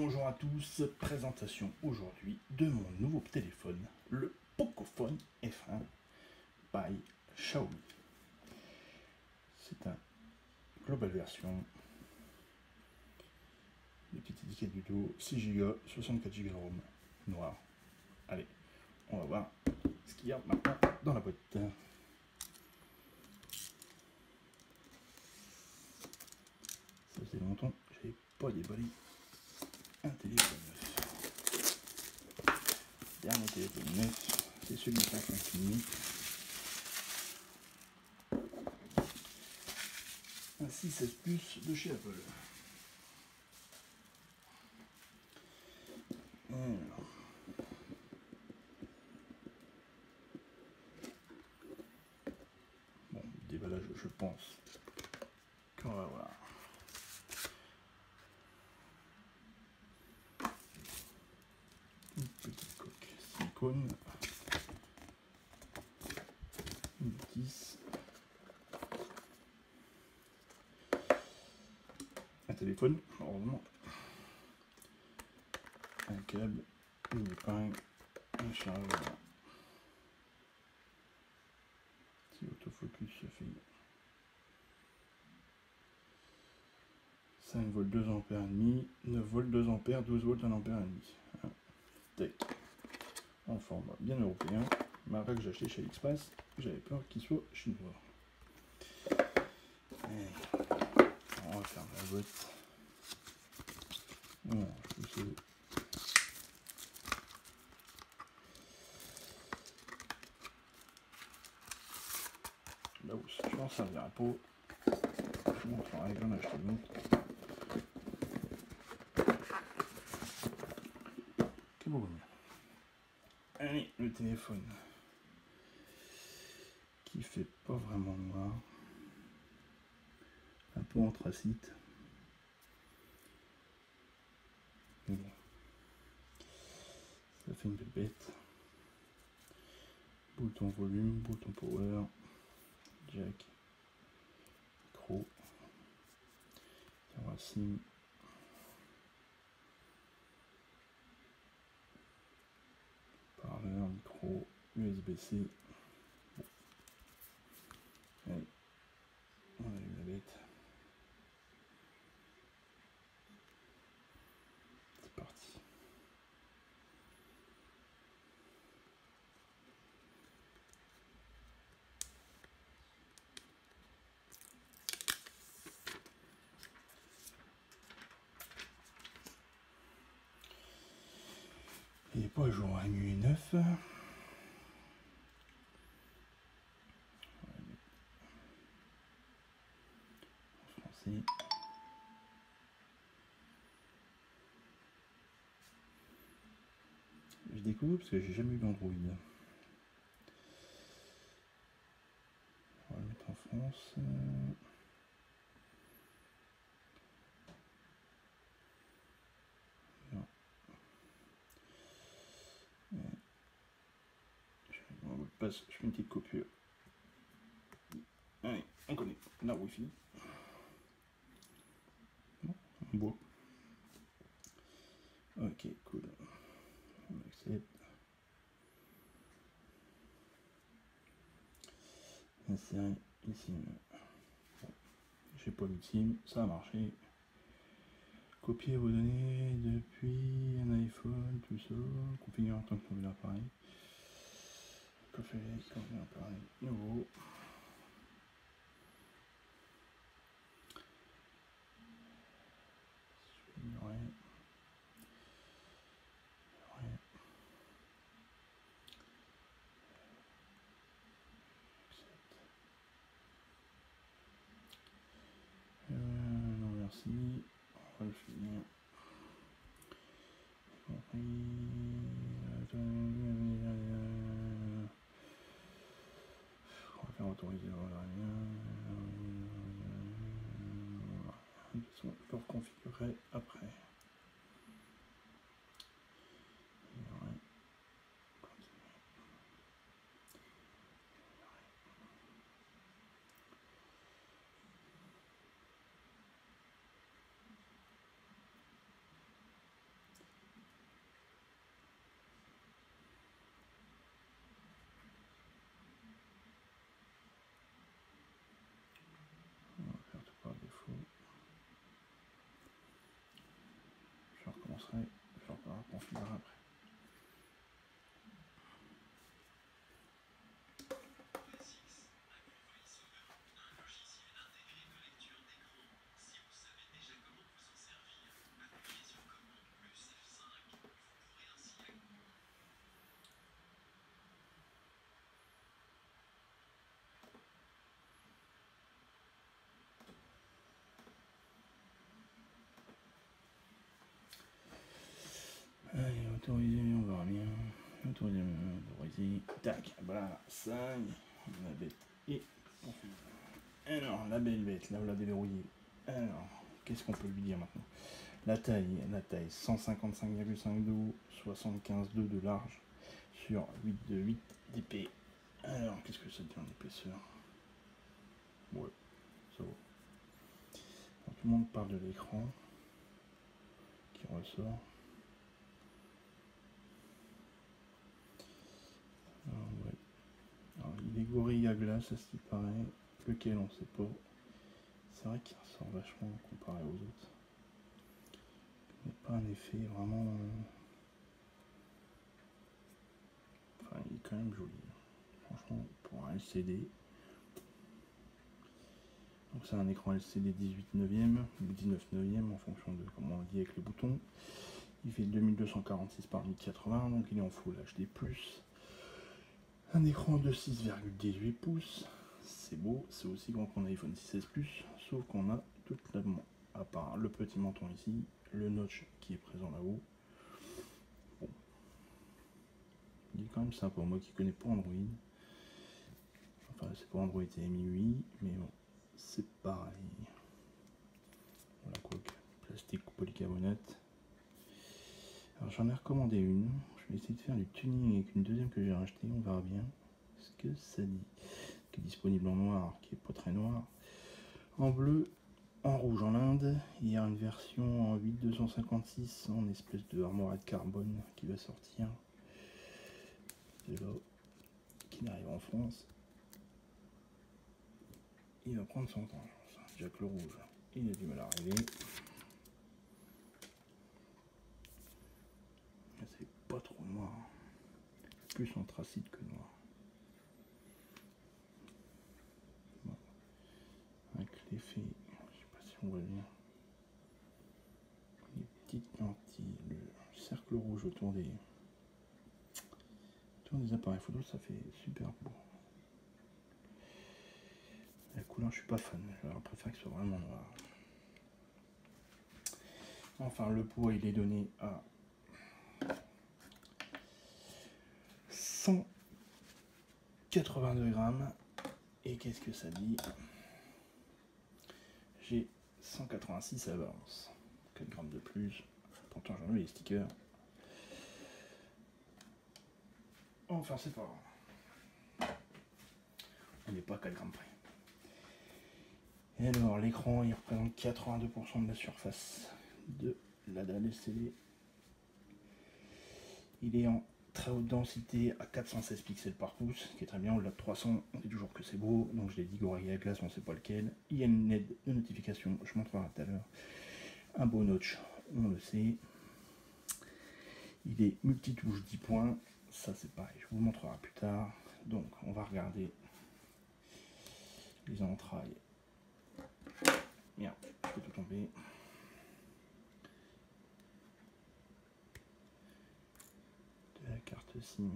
Bonjour à tous, présentation aujourd'hui de mon nouveau téléphone, le Pocophone F1 by Xiaomi. C'est un global version, des petites étiquettes du dos, 6 Go, 64 Go de ROM, noir. Allez, on va voir ce qu'il y a maintenant dans la boîte. Ça faisait longtemps que j'avais pas déballé un téléphone neuf. Dernier téléphone neuf, c'est celui-là qui m'a filmé. Un 6S Plus de chez Apple. Alors. Bon, déballage, je pense qu'on va voir. Une petite coque silicone, une vis, un téléphone, heureusement, un câble, une épingle, un chargeur. Si autofocus se fait 5 volts 2 ampères et demi, 9 volts 2 ampères, 12 volts 1 ampère et demi. Tech en format bien européen, marque que j'ai acheté chez Express, j'avais peur qu'il soit chinois. Allez, on referme la boîte. Bon, je sais. Là où je m'en servirai pas, je vous montrerai, j'en ai acheté une autre. Qui est beaucoup mieux. Allez, le téléphone qui fait pas vraiment noir, un peu anthracite, mais bon, ça fait une bête. Bouton volume, bouton power, jack, micro, caméra SIM, parleur, micro, USB-C. Bon. Allez, on a eu la bête. C'est parti. Il n'est pas à jour, MUI 9. En français. Je découvre parce que j'ai jamais eu d'Android. On va le mettre en France. Non. Mon mot de passe, je fais une petite coupure. Allez, on connecte la Wi-Fi. Bon, on boit. Ok, cool. On accepte. Insérer ici. Bon, j'ai pas mis SIM, ça a marché. Copier vos données depuis un iPhone, tout ça. Configurer en tant que nouvel appareil. Configurer un appareil nouveau. Ouais. Non merci, on va le finir. On va faire autoriser, je le reconfigurerai après. serait, je leur configurerai après. Allez, autoriser, on verra bien. Autoriser, tac, voilà, ça, la bête est configurée. Alors, la belle bête, là, on l'a déverrouillée. Alors, qu'est-ce qu'on peut lui dire maintenant? La taille 155,5 de haut, 75,2 de large, sur 8,8 d'épais. Alors, qu'est-ce que ça dit en épaisseur? Ouais, ça va. Alors, tout le monde parle de l'écran qui ressort. Alors, ouais. Alors, il est Gorilla Glass, à ce qui paraît. Lequel, on ne sait pas. C'est vrai qu'il ressort vachement comparé aux autres. Il n'y a pas un effet vraiment... Enfin, il est quand même joli. Franchement, pour un LCD. Donc c'est un écran LCD 18 neuvième ou 19 neuvième en fonction de comment on le dit avec les boutons. Il fait 2246 par 1080, donc il est en Full HD+. Un écran de 6,18 pouces. C'est beau, c'est aussi grand qu'un iPhone 6S Plus, sauf qu'on a toute la... à part le petit menton ici, le notch qui est présent là-haut. Bon. Il est quand même sympa, moi qui connais pas Android. Enfin, c'est pas Android, c'est MIUI, mais bon, c'est pareil. Voilà, quoi que, plastique polycarbonate. Alors j'en ai recommandé une, je vais essayer de faire du tuning avec une deuxième que j'ai rachetée, on verra bien ce que ça dit. Qui est disponible en noir, qui est pas très noir, en bleu, en rouge en Inde. Il y a une version en 8256 en espèce de armoire de carbone qui va sortir de là, qui arrive en France. Il va prendre son temps. Jack le rouge, il a du mal à arriver. C'est pas trop noir, plus anthracite que noir. Bon. Avec l'effet, je sais pas si on voit bien, les petites lentilles, le cercle rouge autour des appareils photo, ça fait super beau. La couleur, je suis pas fan, je préfère que ce soit vraiment noir. Enfin, le poids, il est donné à 182 grammes. Et qu'est-ce que ça dit? J'ai 186 à la balance. 4 grammes de plus. Pourtant, j'en ai les stickers. Enfin, c'est pas grave. On n'est pas à 4 grammes près. Et alors, l'écran, il représente 82% de la surface de la dalle LCD. Il est en très haute densité à 416 pixels par pouce, ce qui est très bien. Au-delà de 300, on dit toujours que c'est beau. Donc, je l'ai dit, Gorilla Glass, on ne sait pas lequel. Il y a une LED de notification, je montrerai tout à l'heure. Un beau notch, on le sait. Il est multitouche 10 points. Ça, c'est pareil, je vous montrerai plus tard. Donc, on va regarder les entrailles. Merde, je peux tout tomber. De la carte SIM.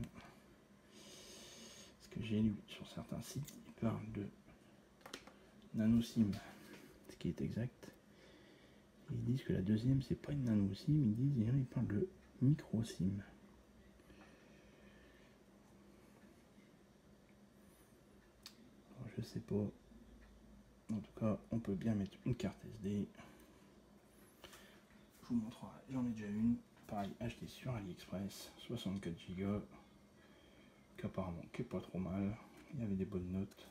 Ce que j'ai lu sur certains sites, ils parlent de nano SIM, ce qui est exact. Ils disent que la deuxième, c'est pas une nano SIM, ils parlent de micro SIM. Alors, je sais pas. En tout cas, on peut bien mettre une carte SD. Je vous montrerai, j'en ai déjà une. Pareil, acheté sur AliExpress, 64 Go, qu'apparemment qui est pas trop mal. Il y avait des bonnes notes.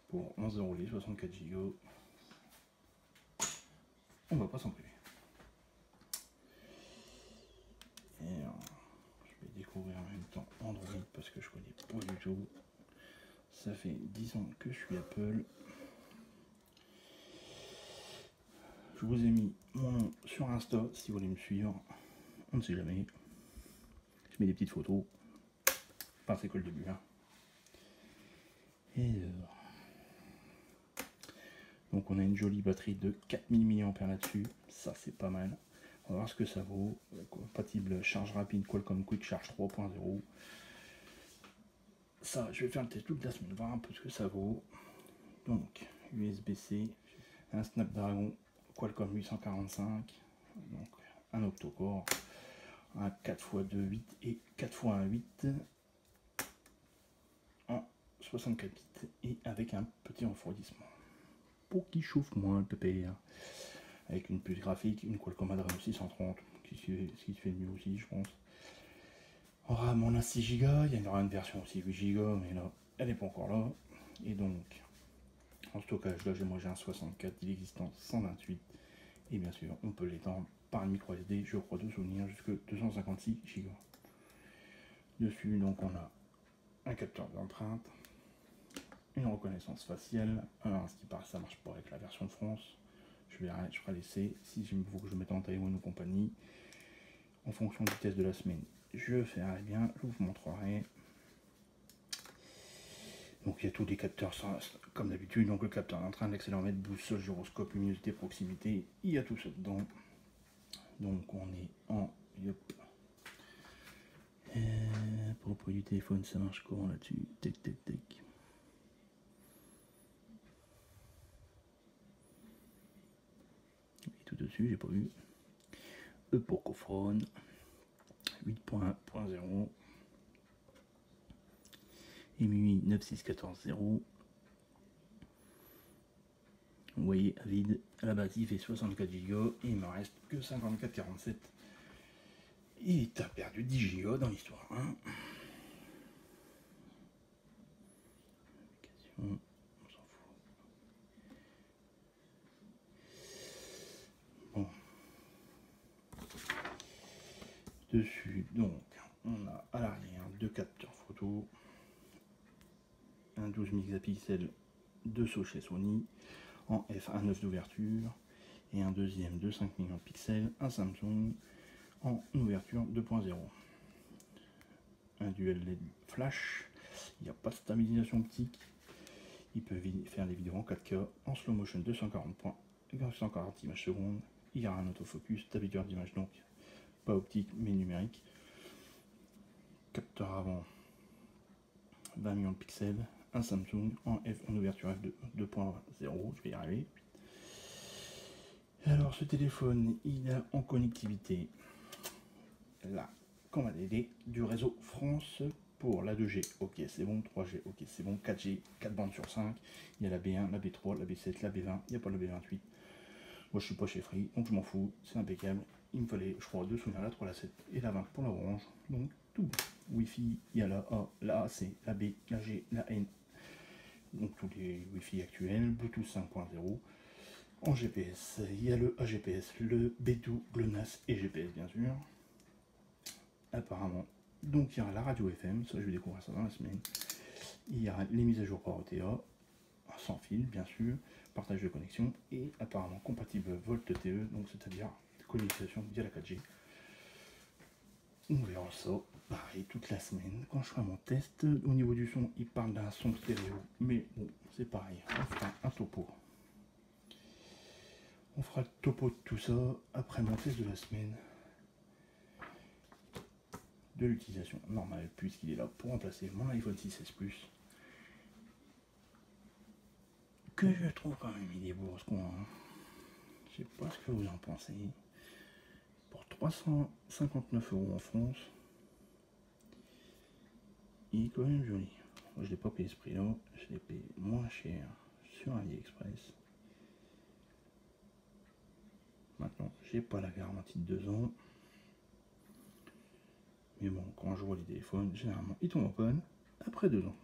Pour 11 € les 64 Go. On va pas s'en priver. Et je vais découvrir en même temps Android parce que je connais pas du tout. Ça fait 10 ans que je suis Apple. Je vous ai mis mon nom sur Insta si vous voulez me suivre. On ne sait jamais. Je mets des petites photos. Enfin, c'est que le début. Hein. Et donc on a une jolie batterie de 4000 mAh là-dessus. Ça c'est pas mal. On va voir ce que ça vaut. Compatible charge rapide Qualcomm Quick Charge 3.0. Ça, je vais faire le test toute la semaine, voir un peu ce que ça vaut. Donc, USB-C, un Snapdragon Qualcomm 845, donc un octocore, un 4x2 8 et 4x1 8 en 64 bits et avec un petit refroidissement pour qu'il chauffe moins le PPR. Avec une puce graphique, une Qualcomm Adreno 630, ce qui se fait mieux aussi, je pense. En RAM, on a 6 Go, il y aura une version aussi 8 Go, mais là, elle n'est pas encore là. Et donc, en stockage, là, moi j'ai un 64, il existe en 128. Et bien sûr, on peut l'étendre par un micro SD, je crois de souvenir, jusque 256 Go. Dessus, donc, on a un capteur d'empreinte, une reconnaissance faciale. Alors, ce qui paraît, ça marche pas avec la version France. Je ferai l'essai. Si il faut que je mette en Taïwan ou compagnie, en fonction du test de la semaine, je ferai bien, je vous montrerai. Donc il y a tous les capteurs comme d'habitude, donc le capteur d'entrain, l'accéléromètre, boussole, gyroscope, luminosité, proximité, il y a tout ça dedans. Donc on est en propos du téléphone, ça marche comment là-dessus? Tac tac tac. Et tout dessus, j'ai pas vu. E pour cophone 8.1.0 EMUI 96140. Vous voyez, à vide, à la base il fait 64 Go et il me reste que 54,47. Et t'as perdu 10 Go dans l'histoire. Hein. On s'en fout. Bon. Dessus, donc, on a à l'arrière deux capteurs photo, un 12 mégapixels de chez Sony en f1.9 d'ouverture et un deuxième de 5 millions de pixels, un Samsung en ouverture 2.0. Un duel LED flash, il n'y a pas de stabilisation optique, il peut faire des vidéos en 4K en slow motion 240 images secondes, il y aura un autofocus, stabilisateur d'image donc pas optique mais numérique, capteur avant 20 millions de pixels, un Samsung en ouverture f 2.0, je vais y arriver. Alors ce téléphone, il a en connectivité la commande ADD du réseau France pour la 2G, ok c'est bon, 3G, ok c'est bon, 4G, 4 bandes sur 5, il y a la B1, la B3, la B7, la B20, il n'y a pas la B28. Moi je suis pas chez Free, donc je m'en fous, c'est impeccable. Il me fallait, je crois, deux souvenirs, la 3, la 7 et la 20 pour la orange, donc tout bon. Wi-Fi, il y a la A, la AC, la B, la G, la N, donc tous les Wi-Fi actuels, Bluetooth 5.0. En GPS, il y a le AGPS, le B2, GLONASS et GPS bien sûr. Apparemment, donc il y aura la radio FM, ça je vais découvrir ça dans la semaine. Il y aura les mises à jour par OTA, sans fil bien sûr, partage de connexion et apparemment compatible VoLTE, donc c'est-à-dire communication via la 4G. On verra ça pareil toute la semaine quand je ferai mon test. Au niveau du son, il parle d'un son stéréo, mais bon, c'est pareil, on fera un topo. On fera le topo de tout ça après mon test de la semaine de l'utilisation normale, puisqu'il est là pour remplacer mon iPhone 6S Plus, que je trouve quand même il est beau ce qu'on a. Je sais pas ce que vous en pensez. Pour 359 € en France, il est quand même joli. Moi, je l'ai pas payé ce prix là, je l'ai payé moins cher sur AliExpress. Maintenant, j'ai pas la garantie de 2 ans. Mais bon, quand je vois les téléphones, généralement, ils tombent en panne après 2 ans.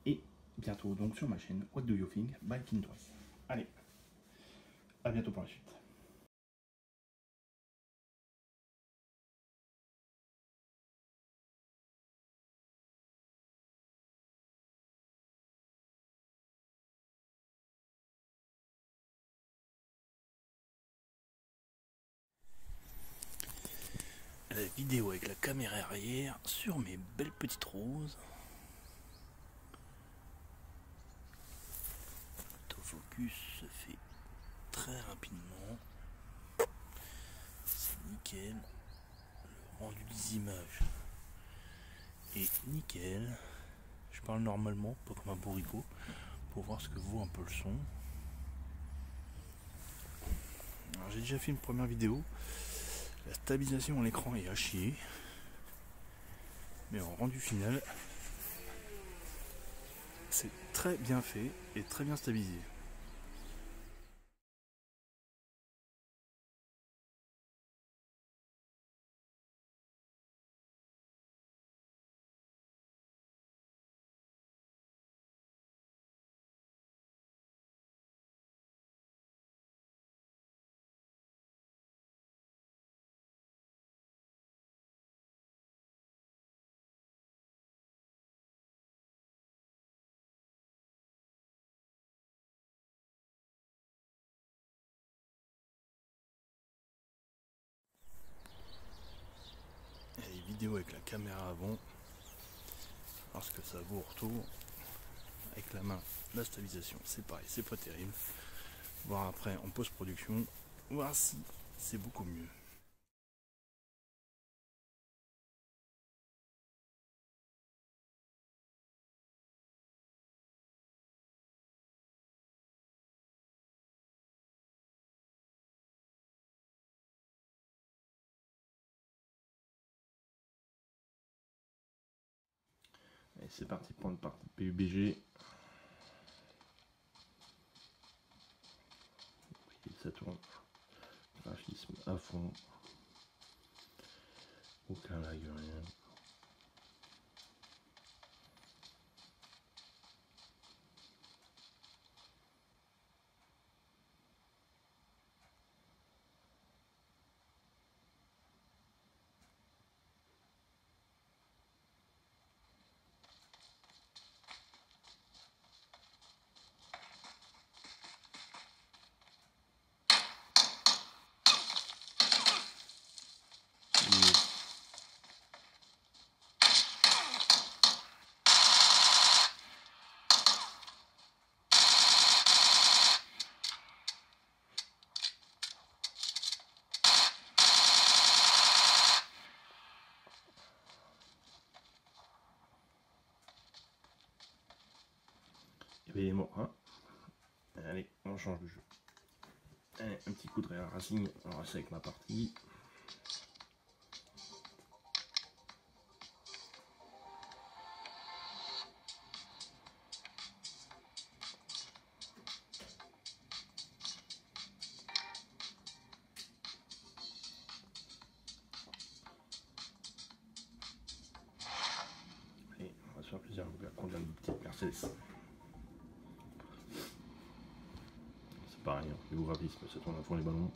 Et bientôt, donc, sur ma chaîne, What Do You Think by Kintoys. Allez, à bientôt pour la suite. vidéo avec la caméra arrière sur mes belles petites roses. L'autofocus se fait très rapidement. C'est nickel. Le rendu des images est nickel. Je parle normalement, pas comme un bourricot, pour voir ce que vaut un peu le son. Alors j'ai déjà fait une première vidéo. La stabilisation à l'écran est à chier. Mais en rendu final, c'est très bien fait et très bien stabilisé. Et les vidéos avec la caméra avant, parce que ça vaut au retour. Avec la main, la stabilisation, c'est pareil, c'est pas terrible. Voir après en post-production, voir si c'est beaucoup mieux. Et c'est parti pour une partie PUBG. Ça tourne. Graphisme à fond. Aucun lag, rien. Évidemment, hein. Allez, on change de jeu. Allez, un petit coup de Real Racing, on reste avec ma partie. Allez, on va se faire plaisir, on va prendre une petite Mercedes. C'est pareil, hein. Niveau graphisme, ça tourne à fond les ballons.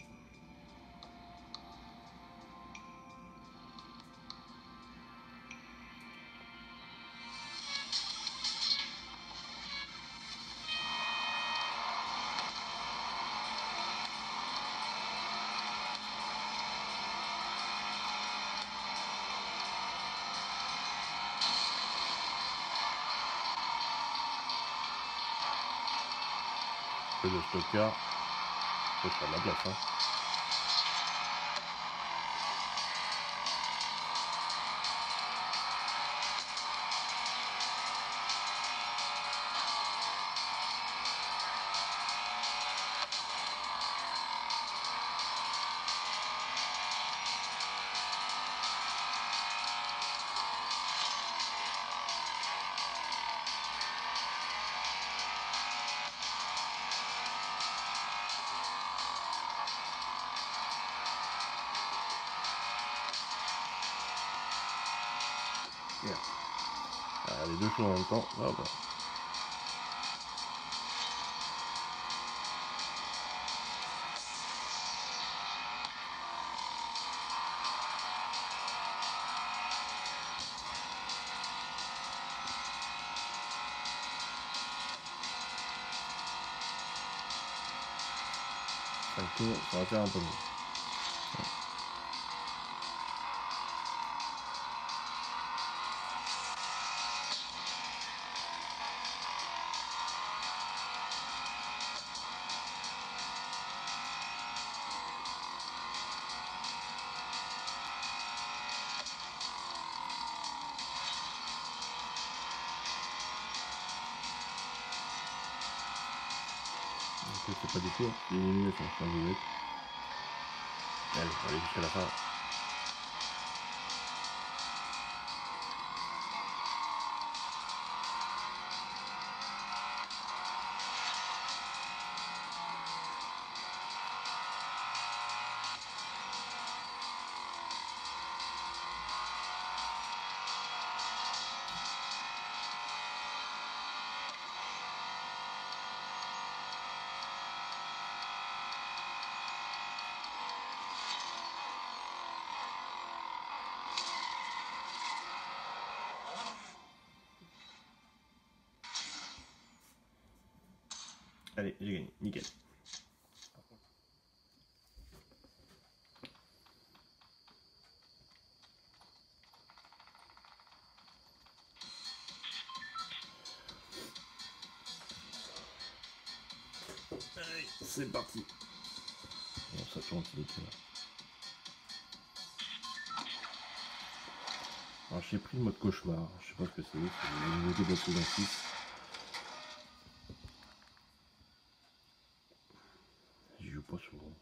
Un peu de stocker, faut faire de la place, hein. Ah, les deux choses en même temps, ah bah. Un tour, ça va faire un peu mieux. Je sais pas du tout. Il est mieux sur le champ de bête. Allez, on va aller jusqu'à la fin. Allez, j'ai gagné, nickel. Allez, c'est parti. Bon, ça tourne, c'est nickel. Alors j'ai pris le mode cauchemar, je sais pas ce que c'est une nouveauté de la saison 6. J'y joue pas souvent.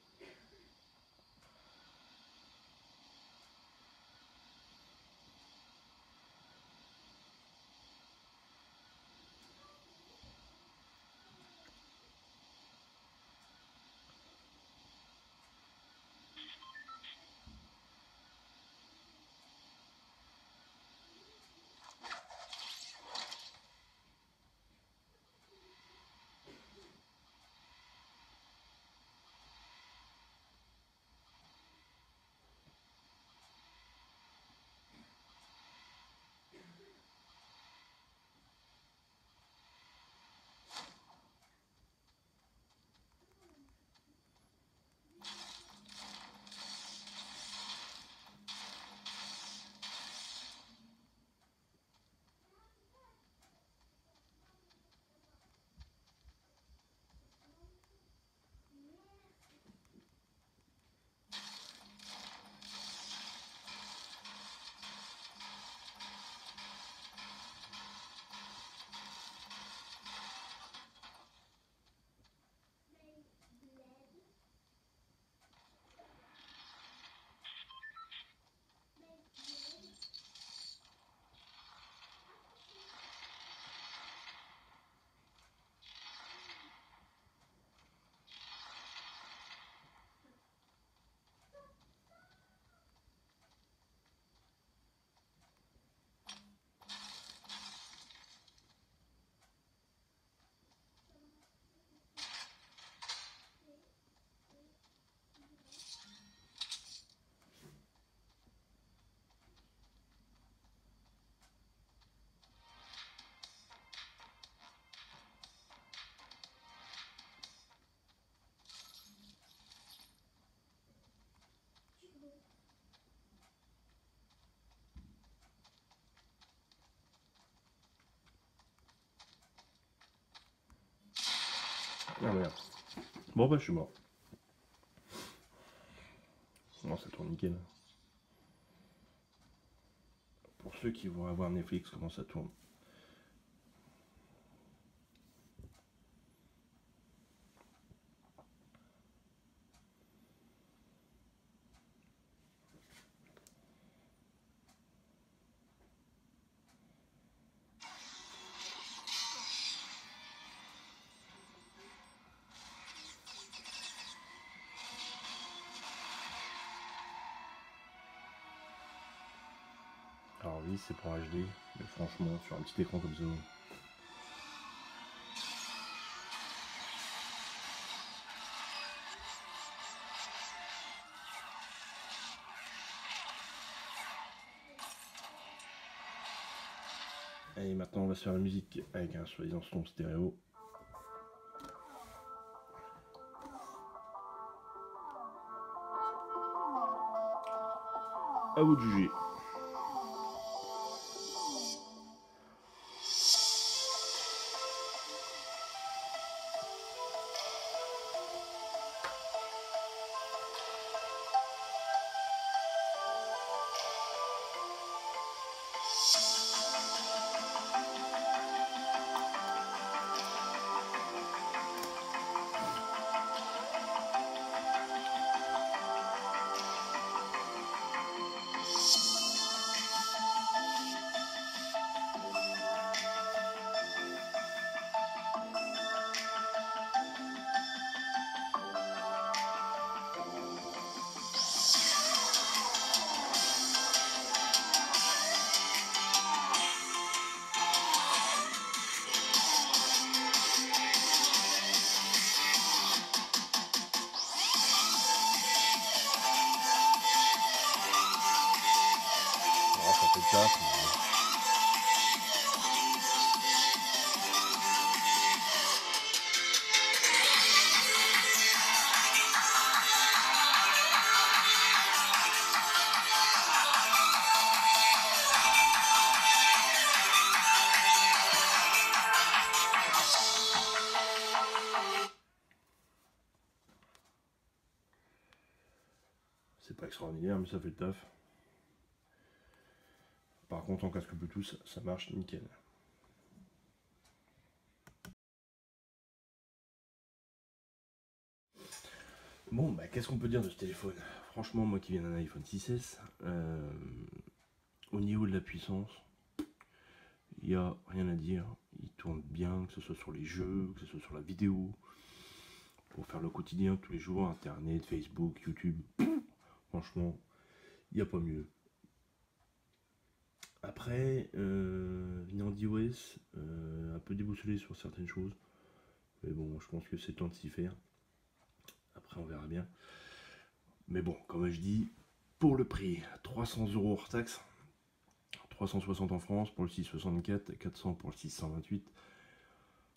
Ah merde. Bon bah je suis mort. Non, ça tourne nickel. Pour ceux qui vont avoir Netflix, comment ça tourne. Alors oui, c'est pour HD, mais franchement, sur un petit écran comme ça. Et maintenant, on va se faire la musique avec un soi-disant son stéréo. À vous de juger. C'est pas extraordinaire, mais ça fait le taf. Par contre, en casque Bluetooth, ça marche nickel. Bon, bah, qu'est-ce qu'on peut dire de ce téléphone? Franchement, moi qui viens d'un iPhone 6S, au niveau de la puissance, il n'y a rien à dire. Il tourne bien, que ce soit sur les jeux, que ce soit sur la vidéo, pour faire le quotidien tous les jours, Internet, Facebook, YouTube. Franchement, il n'y a pas mieux. Après, venant d'iOS, un peu déboussolé sur certaines choses. Mais bon, je pense que c'est temps de s'y faire. Après, on verra bien. Mais bon, comme je dis, pour le prix, 300 € hors taxe, 360 en France pour le 664, 400 pour le 628.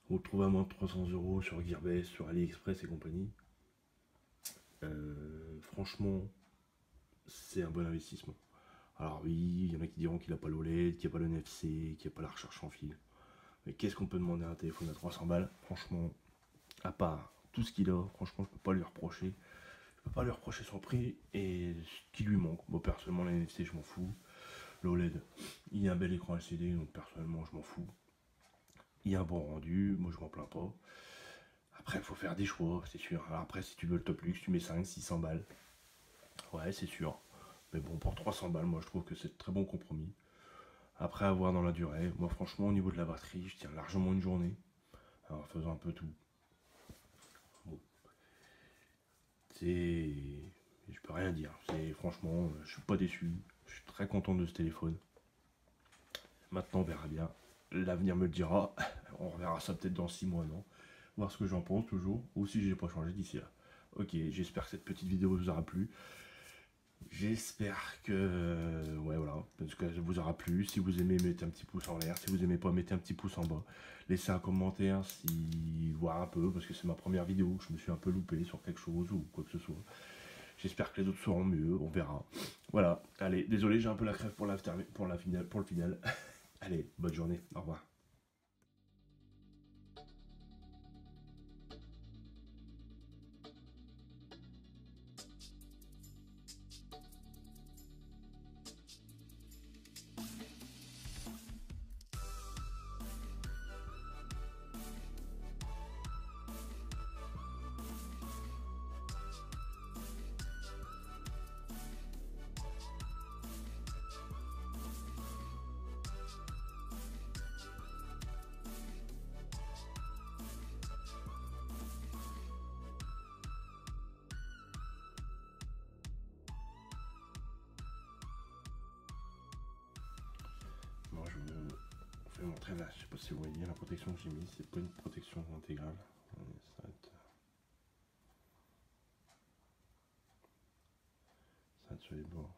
On le trouve à moins de 300 € sur Gearbest, sur AliExpress et compagnie. Franchement, c'est un bon investissement. Alors oui, il y en a qui diront qu'il n'a pas l'OLED, qu'il n'y a pas le NFC, qu'il n'y a pas la recherche en fil. Mais qu'est-ce qu'on peut demander à un téléphone à 300 balles? Franchement, à part tout ce qu'il a, franchement, je peux pas lui reprocher. Je peux pas lui reprocher son prix et ce qui lui manque. Moi, personnellement, la NFC, je m'en fous. L'OLED, il y a un bel écran LCD, donc personnellement, je m'en fous. Il y a un bon rendu, moi, je m'en plains pas. Après, il faut faire des choix, c'est sûr. Alors après, si tu veux le top luxe, tu mets 500-600 balles. Ouais, c'est sûr. Mais bon, pour 300 balles, moi, je trouve que c'est un très bon compromis. Après, à voir dans la durée. Moi, franchement, au niveau de la batterie, je tiens largement une journée. Alors, faisant un peu tout. Bon. Je peux rien dire. Franchement, je suis pas déçu. Je suis très content de ce téléphone. Maintenant, on verra bien. L'avenir me le dira. On reverra ça peut-être dans 6 mois, non? Voir ce que j'en pense toujours. Ou si j'ai pas changé d'ici là. Ok, j'espère que cette petite vidéo vous aura plu. J'espère que ouais voilà, parce que ça vous aura plu. Si vous aimez, mettez un petit pouce en l'air. Si vous aimez pas, mettez un petit pouce en bas. Laissez un commentaire si voir un peu, parce que c'est ma première vidéo. Je me suis un peu loupé sur quelque chose ou quoi que ce soit. J'espère que les autres seront mieux. On verra. Voilà. Allez, désolé, j'ai un peu la crève pour le final. Allez, bonne journée. Au revoir. Moi, je vous fais montrer là. Je sais pas si vous voyez la protection que j'ai mise. C'est pas une protection intégrale. Ça va être sur les bords.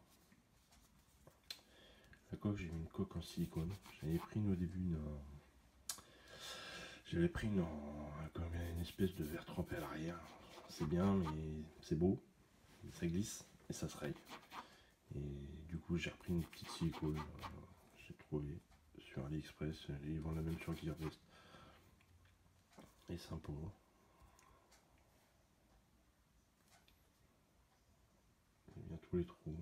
La coque, j'ai mis une coque en silicone. J'avais pris au début comme une espèce de verre trempé à l'arrière. C'est bien, mais c'est beau. Ça glisse et ça se raye. Et du coup, j'ai repris une petite silicone. J'ai trouvé sur AliExpress. Ils vendent la même sur Gearbest. Et sympa. Il y a tous les trous.